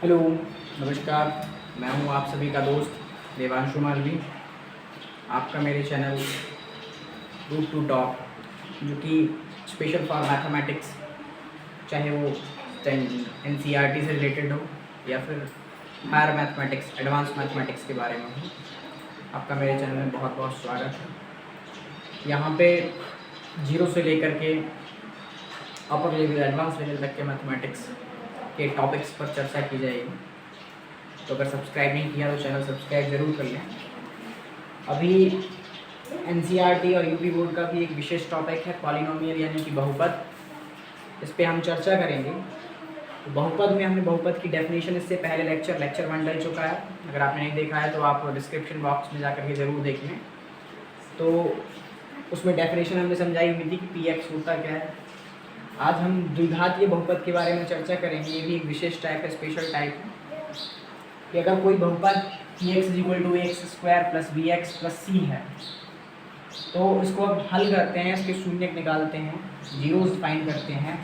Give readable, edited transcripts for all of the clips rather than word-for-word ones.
Hello, नमस्कार। मैं हूं आप सभी का दोस्त देवांशु मालवी। आपका मेरे चैनल रूट टू टॉप, जो कि स्पेशल फॉर मैथमेटिक्स, चाहे वो NCERT से रिलेटेड हो या फिर हायर मैथमेटिक्स, एडवांस मैथमेटिक्स के बारे में हो, आपका मेरे चैनल में बहुत बहुत स्वागत है। यहाँ पे जीरो से लेकर के अपर लेवल, एडवांस लेवल तक के मैथमेटिक्स के टॉपिक्स पर चर्चा की जाएगी। तो अगर सब्सक्राइब नहीं किया तो चैनल सब्सक्राइब ज़रूर कर लें। अभी NCERT और यूपी बोर्ड का भी एक विशेष टॉपिक है पॉलिनोमियल, यानी कि बहुपद। इस पे हम चर्चा करेंगे। तो बहुपद में हमने बहुपद की डेफिनेशन इससे पहले लेक्चर 1 डल चुका है। अगर आपने नहीं देखा है तो आप डिस्क्रिप्शन बॉक्स में जाकर के ज़रूर देख लें। तो उसमें डेफिनेशन हमने समझाई हुई थी कि PX होता क्या है। आज हम द्विघातीय बहुपद के बारे में चर्चा करेंगे। ये भी एक विशेष टाइप है, स्पेशल टाइप है, कि अगर कोई बहुपद Px = x² + Bx + c है, तो इसको अब हल करते हैं, इसके शून्य निकालते हैं, जीरोस फाइंड करते हैं,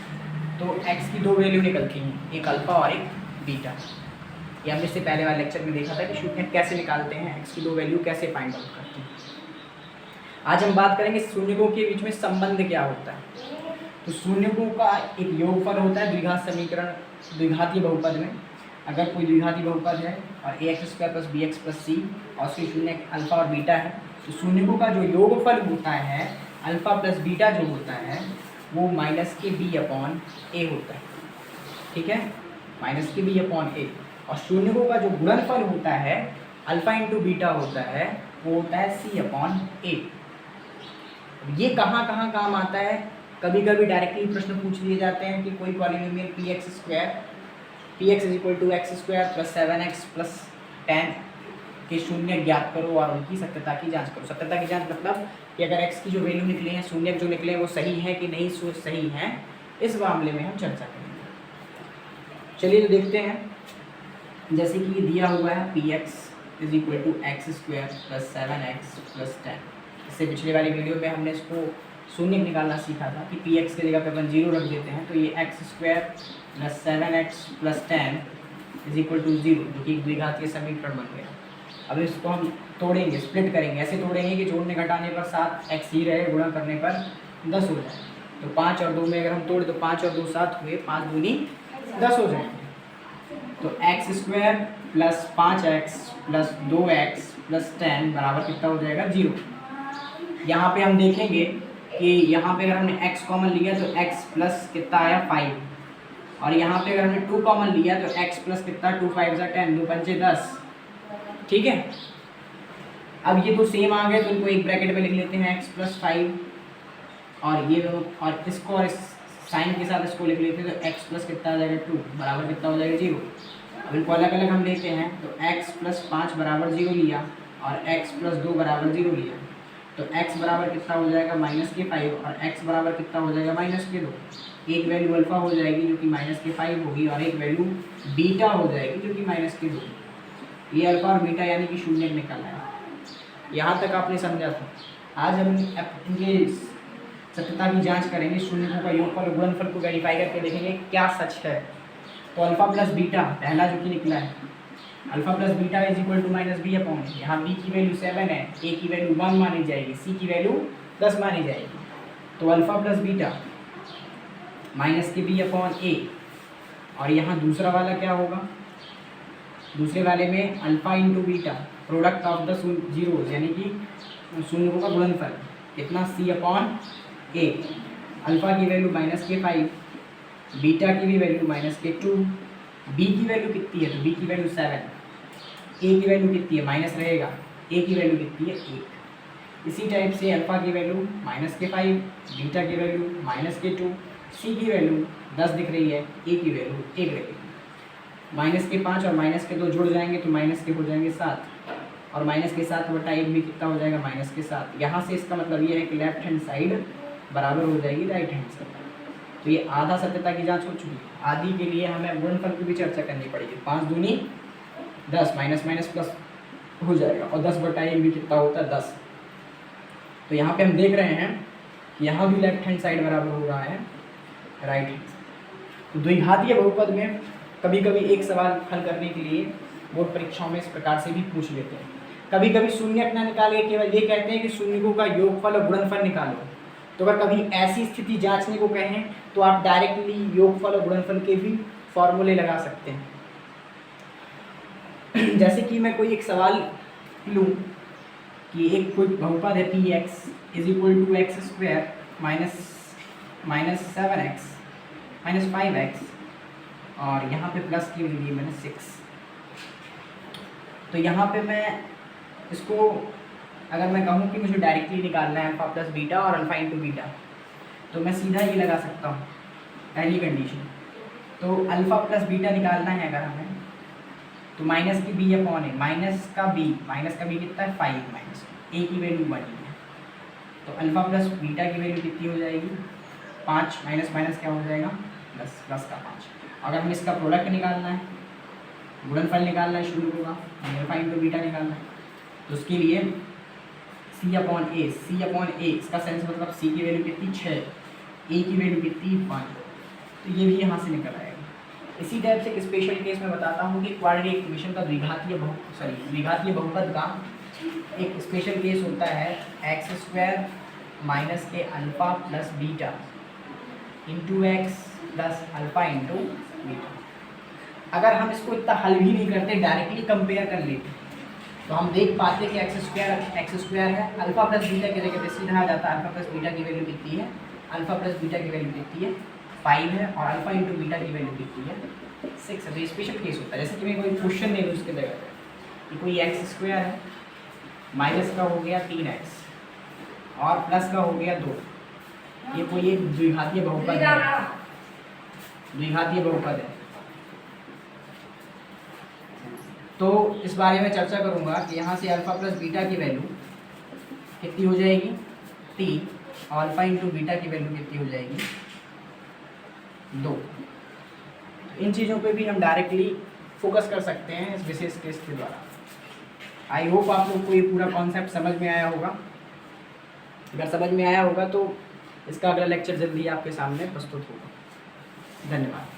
तो x की दो वैल्यू निकलती हैं, एक अल्फा और एक बीटा। ये हमने इससे पहले वाले लेक्चर में देखा था कि शून्य कैसे निकालते हैं, x की दो वैल्यू कैसे फाइंड आउट करते हैं। आज हम बात करेंगे शून्यकों के बीच में संबंध क्या होता है। तो शून्यकों का एक योगफल होता है द्विघात समीकरण, द्विघातीय बहुपद में। अगर कोई द्विघातीय बहुपद है और ax² + bx + c और उसके शून्य अल्फा और बीटा है, तो शून्यकों का जो योगफल होता है अल्फा प्लस बीटा जो होता है वो -b/a होता है। ठीक है, -b/a। और शून्यकों का जो गुणनफल होता है अल्फा × बीटा होता है, वो होता है c/a। ये कहाँ कहाँ काम आता है? कभी कभी डायरेक्टली प्रश्न पूछ लिए जाते हैं कि कोई पॉलिनोमियल Px = x² + 7x + 10 के शून्य ज्ञात करो और उनकी सत्यता की जांच करो। सत्यता की जांच मतलब कि अगर x की जो वैल्यू निकले हैं, शून्य जो निकले हैं, वो सही है कि नहीं सही है, इस मामले में हम चर्चा करेंगे। चलिए तो देखते हैं। जैसे कि ये दिया हुआ है Px = x² + 7x + 10। इससे पिछले वाली वीडियो में हमने इसको शून्य निकालना सीखा था कि Px की जगह पे अपन 0 रख देते हैं, तो ये x² + 7x + 10 = 0, जो कि द्विघातीय समीकरण बन गया। अब इसको हम तोड़ेंगे, स्प्लिट करेंगे। ऐसे तोड़ेंगे कि जोड़ने घटाने पर 7x ही रहे, गुणा करने पर 10 हो जाए। तो 5 और 2 में अगर हम तोड़े तो 5 और 2 7 हुए, 5 दूनी 10 हो जाएंगे। तो x² + 5x + 2x + 10 बराबर कितना हो जाएगा? 0। यहाँ पे हम देखेंगे कि यहाँ पे अगर हमने x कॉमन लिया तो x प्लस कितना आया? 5। और यहाँ पे अगर हमने 2 कॉमन लिया तो x प्लस कितना? 2 × 5 = 10, 2 × 5 = 10। ठीक है, अब ये तो सेम आ गए, तो इनको एक ब्रैकेट में लिख लेते हैं, x + 5 और ये दोनों, और इसको और इस साइन के साथ इसको लिख लेते हैं, तो x प्लस कितना आ जाएगा? 2 बराबर कितना हो जाएगा? 0। अब इनको अलग अलग हम लेते हैं, तो x + 5 बराबर 0 लिया और x + 2 बराबर 0 लिया, तो x बराबर कितना हो जाएगा? -5 और x बराबर कितना हो जाएगा? -2। एक वैल्यू अल्फा हो जाएगी जो कि -5 होगी, और एक वैल्यू बीटा हो जाएगी जो कि -2। ये अल्फा और बीटा यानी कि शून्य निकल आया। यहाँ तक आपने समझा था। आज हम इनके सत्यता की जांच करेंगे, शून्यों का योगफल और गुणनफल को वेरीफाई करके देखेंगे क्या सच है। तो अल्फा प्लस बीटा पहला जो कि निकला है, अल्फा प्लस बीटा = -b/a। यहाँ b की वैल्यू 7 है, a की वैल्यू 1 मानी जाएगी, c की वैल्यू 10 मानी जाएगी। तो अल्फा प्लस बीटा -b/a। और यहाँ दूसरा वाला क्या होगा? दूसरे वाले में alpha × beta, product of the zeros, यानी कि शून्यों का गुणनफल कितना? c/a। अल्फा की वैल्यू -5, बीटा की भी वैल्यू -2, b की वैल्यू कितनी है? तो b की वैल्यू 7, a की वैल्यू कितनी है? माइनस रहेगा, a की वैल्यू कितनी है? 1। इसी टाइप से अल्फा की वैल्यू -5, बीटा की वैल्यू -2, c की वैल्यू 10 दिख रही है, a की वैल्यू 1 रहेगी। -5 और -2 जुड़ जाएंगे तो माइनस के हो जाएंगे 7, और -7 बटा 1 भी कितना हो जाएगा? -7। यहाँ से इसका मतलब ये है कि लेफ्ट हैंड साइड बराबर हो जाएगी राइट हैंड साइड। तो ये आधा सत्यता की जांच हो चुकी है। आधी के लिए हमें गुणनफल की भी चर्चा करनी पड़ेगी। 5 दूनी 10, माइनस प्लस हो जाएगा, और 10 बटा 1 भी कितना होता है? 10। तो यहाँ पे हम देख रहे हैं यहाँ भी लेफ्ट हैंड साइड बराबर हो रहा है राइट हैंड। तो द्विघातीय बहुपद में कभी कभी एक सवाल हल करने के लिए बोर्ड परीक्षाओं में इस प्रकार से भी पूछ लेते हैं। कभी कभी शून्यक ना निकाल के केवल ये कहते हैं कि शून्यकों का योगफल और गुणनफल निकालो। तो अगर कभी ऐसी स्थिति जांचने को कहें तो आप डायरेक्टली योगफल और गुणनफल के भी फॉर्मूले लगा सकते हैं। जैसे कि मैं कोई एक सवाल लूँ कि एक कोई बहुपद है P X is equal to X square minus 7x minus 5x और यहाँ पे प्लस की हुई मैंने 6। तो यहाँ पे मैं इसको अगर मैं कहूँ कि मुझे डायरेक्टली निकालना है अल्फ़ा प्लस बीटा और अल्फ़ा इंटू बीटा, तो मैं सीधा ये लगा सकता हूँ पहली कंडीशन। तो अल्फ़ा प्लस बीटा निकालना है अगर हमें, तो माइनस की बी अपॉन ए, माइनस का बी कितना है 5 माइनस ए की वैल्यू 1 है। तो अल्फ़ा प्लस बीटा की वैल्यू कितनी हो जाएगी 5 माइनस माइनस क्या हो जाएगा प्लस का 5। अगर हमें इसका प्रोडक्ट निकालना है, गुणनफल निकालना है शुरू होगा, अल्फ़ा इंटू बीटा निकालना है, तो उसके लिए सी अपॉन ए, इसका सेंस मतलब सी की वैल्यू कितनी 6, ए की वैल्यू कितनी 1, तो ये भी यहाँ से निकल आएगा। इसी टाइप से एक स्पेशल केस में बताता हूँ कि क्वाड्रेटिक इक्वेशन का द्विघातीय बहुपद का एक स्पेशल केस होता है एक्स स्क्वायर माइनस के alpha plus beta into x plus alpha into beta. अगर हम इसको इतना हल भी नहीं करते, डायरेक्टली कंपेयर कर लेते, तो हम देख पाते कि एक्स स्क्वायर है, अल्फ़ा प्लस बीटा की जगह पे सीधा आ जाता है। अल्फ़ा प्लस बीटा की वैल्यू कितनी है 5 है और अल्फ़ा इंटू बीटा की वैल्यू कितनी है 6 है। तो स्पेशल केस होता है, जैसे कि मैं कोई क्वेश्चन दे दूँ उसके जगह पे कि कोई एक्स स्क्वायर है, माइनस का हो गया 3x और प्लस का हो गया 2, ये कोई एक द्विघातीय बहुपद है। तो इस बारे में चर्चा करूंगा कि यहाँ से अल्फ़ा प्लस बीटा की वैल्यू कितनी हो जाएगी 3 और अल्फ़ा इंटू बीटा की वैल्यू कितनी हो जाएगी 2। इन चीज़ों पे भी हम डायरेक्टली फोकस कर सकते हैं इस विशेष केस के द्वारा। आई होप आप लोग को ये पूरा कॉन्सेप्ट समझ में आया होगा। अगर समझ में आया होगा तो इसका अगला लेक्चर जल्दी आपके सामने प्रस्तुत होगा। धन्यवाद।